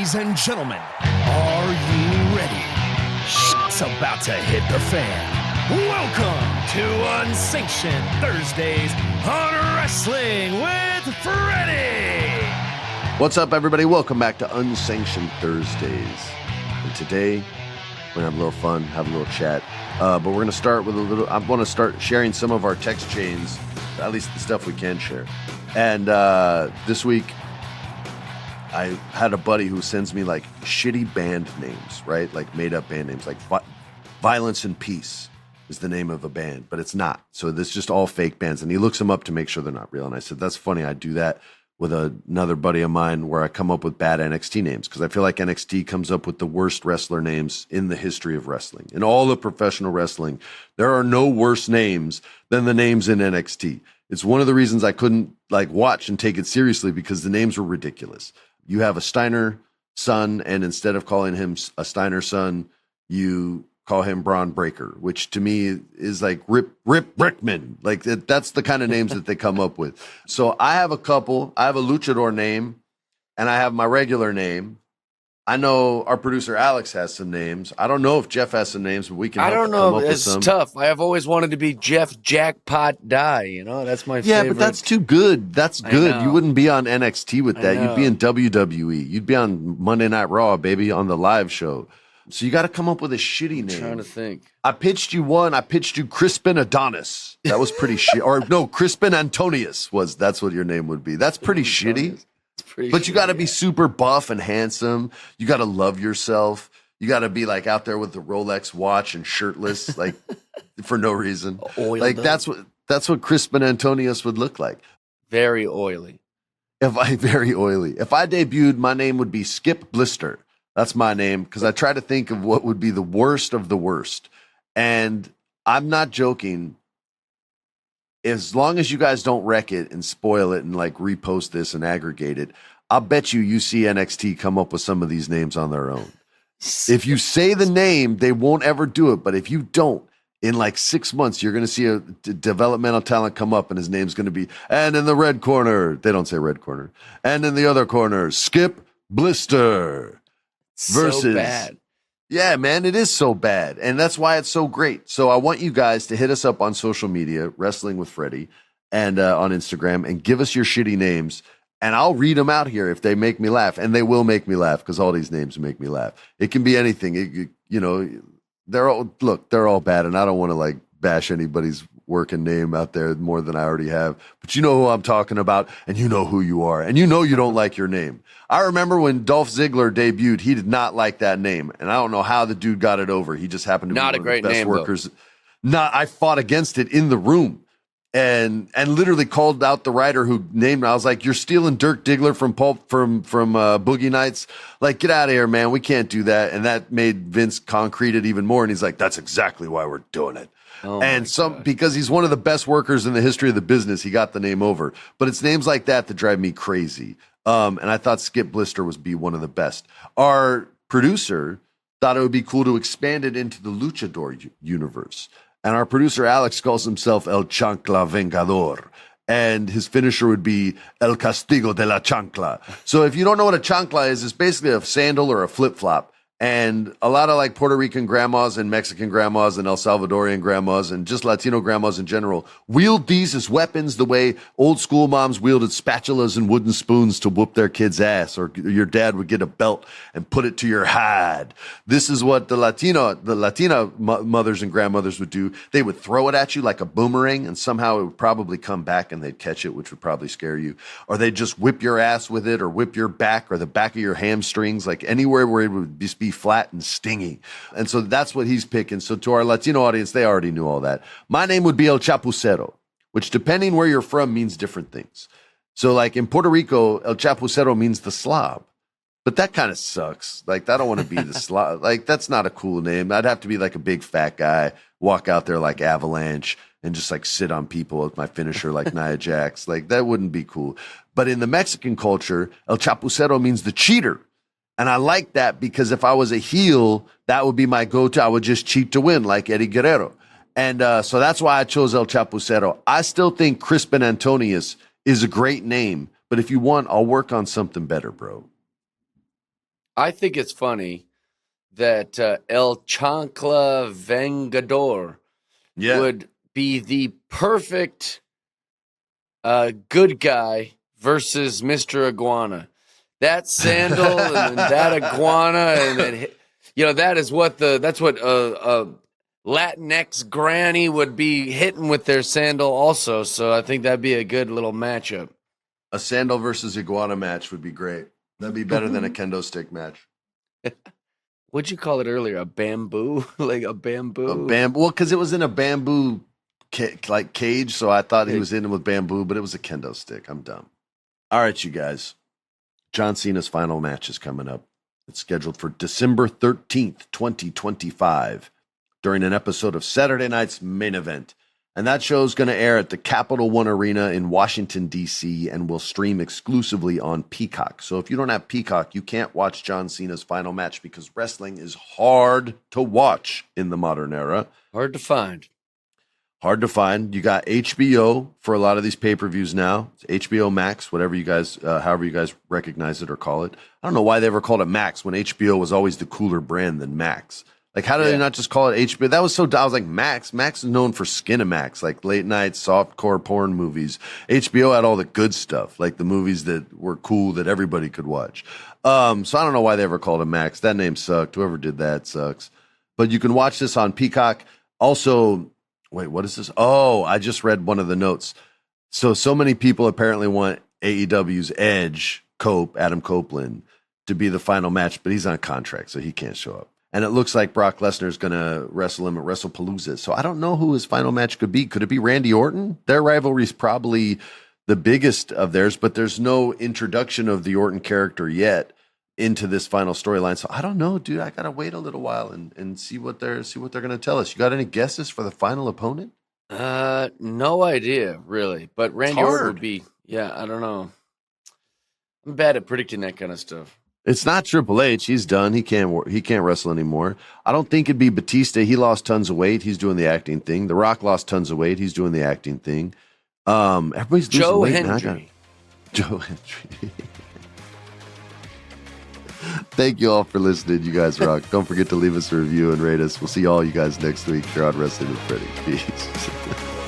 Ladies and gentlemen, are you ready? Shit's about to hit the fan. Welcome to Unsanctioned Thursdays on Wrestling with Freddie. What's up, everybody? Welcome back to Unsanctioned Thursdays. And today, we're going to have a little fun, have a little chat. But we're going to start with I want to start sharing some of our text chains, at least the stuff we can share. And this week, I had a buddy who sends me like shitty band names, right? Like made up band names, like Violence and Peace is the name of a band, but it's not. So this is just all fake bands. And he looks them up to make sure they're not real. And I said, that's funny. I do that with another buddy of mine where I come up with bad NXT names because I feel like NXT comes up with the worst wrestler names in the history of wrestling. In all of professional wrestling, there are no worse names than the names in NXT. It's one of the reasons I couldn't like watch and take it seriously because the names were ridiculous. You have a Steiner son, and instead of calling him a Steiner son, you call him Braun Breaker, which to me is like Rip Brickman. Like that's the kind of names that they come up with. So I have a couple. I have a luchador name, and I have my regular name. I know our producer Alex has some names. I don't know if Jeff has some names, but we can. I don't know. It's tough. I have always wanted to be Jeff Jackpot Die. You know, that's my favorite. Yeah, but that's too good. That's good. You wouldn't be on NXT with that. You'd be in WWE. You'd be on Monday Night Raw, baby, on the live show. So you got to come up with a shitty name. I'm trying to think. I pitched you one. I pitched you Crispin Adonis. That was pretty shit. Or no, Crispin Antonius that's what your name would be. That's pretty shitty. But you got to be super buff and handsome. You got to love yourself. You got to be like out there with the Rolex watch and shirtless, like for no reason. Like that's what Crispin Antonius would look like. Very oily. Very oily. If I debuted, my name would be Skip Blister. That's my name because I try to think of what would be the worst of the worst. And I'm not joking. As long as you guys don't wreck it and spoil it and like repost this and aggregate it, I'll bet you see NXT come up with some of these names on their own. If you say the name, they won't ever do it. But if you don't, in like 6 months, you're going to see a developmental talent come up and his name's going to be, and in the red corner, they don't say red corner, and in the other corner, Skip Blister. Versus, so bad. Yeah, man, it is so bad. And that's why it's so great. So I want you guys to hit us up on social media, Wrestling with Freddie, and on Instagram, and give us your shitty names. And I'll read them out here if they make me laugh. And they will make me laugh because all these names make me laugh. It can be anything. They're all bad. And I don't want to like bash anybody's working name out there more than I already have. But you know who I'm talking about, and you know who you are. And you know you don't like your name. I remember when Dolph Ziggler debuted, he did not like that name. And I don't know how the dude got it over. He just happened to be one of the best workers. I fought against it in the room and literally called out the writer who named it. I was like, you're stealing Dirk Diggler from Boogie Nights. Like, get out of here, man. We can't do that. And that made Vince concrete it even more. And he's like, that's exactly why we're doing it. Because he's one of the best workers in the history of the business, he got the name over. But it's names like that drive me crazy. And I thought Skip Blister would be one of the best. Our producer thought it would be cool to expand it into the luchador universe. And our producer, Alex, calls himself El Chancla Vengador. And his finisher would be El Castigo de la Chancla. So if you don't know what a chancla is, it's basically a sandal or a flip-flop. And a lot of like Puerto Rican grandmas and Mexican grandmas and El Salvadorian grandmas and just Latino grandmas in general wield these as weapons the way old school moms wielded spatulas and wooden spoons to whoop their kids' ass, or your dad would get a belt and put it to your hide. This is what the Latina mothers and grandmothers would do. They would throw it at you like a boomerang, and somehow it would probably come back and they'd catch it, which would probably scare you. Or they'd just whip your ass with it, or whip your back or the back of your hamstrings, like anywhere where it would just be flat and stingy. And so that's what he's picking. So to our Latino audience, they already knew all that. My name would be El Chapucero, which depending where you're from means different things. So like in Puerto Rico, El Chapucero means the slob. But that kind of sucks. Like, I don't want to be the slob. Like, that's not a cool name. I'd have to be like a big fat guy, walk out there like Avalanche and just like sit on people with my finisher like Nia Jax. Like, that wouldn't be cool. But in the Mexican culture, El Chapucero means the cheater. And I like that because if I was a heel, that would be my go-to. I would just cheat to win like Eddie Guerrero. And so that's why I chose El Chapucero. I still think Crispin Antonius is a great name. But if you want, I'll work on something better, bro. I think it's funny that El Chancla Vengador would be the perfect good guy versus Mr. Iguana. That sandal and then that iguana, and then, that's what Latinx granny would be hitting with their sandal also. So I think that'd be a good little matchup. A sandal versus iguana match would be great. That'd be better than a kendo stick match. What'd you call it earlier? A bamboo? Like a bamboo? A bamboo. Well, because it was in a bamboo cage, so I thought he was in it with bamboo, but it was a kendo stick. I'm dumb. All right, you guys. John Cena's final match is coming up. It's scheduled for December 13th, 2025, during an episode of Saturday Night's Main Event. And that show is going to air at the Capital One Arena in Washington, D.C., and will stream exclusively on Peacock. So if you don't have Peacock, you can't watch John Cena's final match because wrestling is hard to watch in the modern era. Hard to find. Hard to find. You got HBO for a lot of these pay-per-views now. It's HBO Max, whatever you guys, however you guys recognize it or call it. I don't know why they ever called it Max when HBO was always the cooler brand than Max. Like, how do they not just call it HBO? That was so, I was like, Max. Max is known for Skinamax, like late night softcore porn movies. HBO had all the good stuff, like the movies that were cool that everybody could watch. So I don't know why they ever called it Max. That name sucked. Whoever did that sucks. But you can watch this on Peacock. Also, wait, what is this? Oh, I just read one of the notes. So many people apparently want AEW's Edge, Adam Copeland, to be the final match, but he's on contract, so he can't show up. And it looks like Brock Lesnar is going to wrestle him at WrestlePalooza. So I don't know who his final match could be. Could it be Randy Orton? Their rivalry is probably the biggest of theirs, but there's no introduction of the Orton character yet into this final storyline. So I don't know, dude. I got to wait a little while and see what they're going to tell us. You got any guesses for the final opponent? No idea, really. But Randy Orton would be, I don't know. I'm bad at predicting that kind of stuff. It's not Triple H. He's done. He can't wrestle anymore. I don't think it'd be Batista. He lost tons of weight. He's doing the acting thing. The Rock lost tons of weight. He's doing the acting thing. Everybody's losing Joe weight Hendry. Joe Hendry. Thank you all for listening. You guys rock. Don't forget to leave us a review and rate us. We'll see all you guys next week here on Wrestling with Freddie. Peace.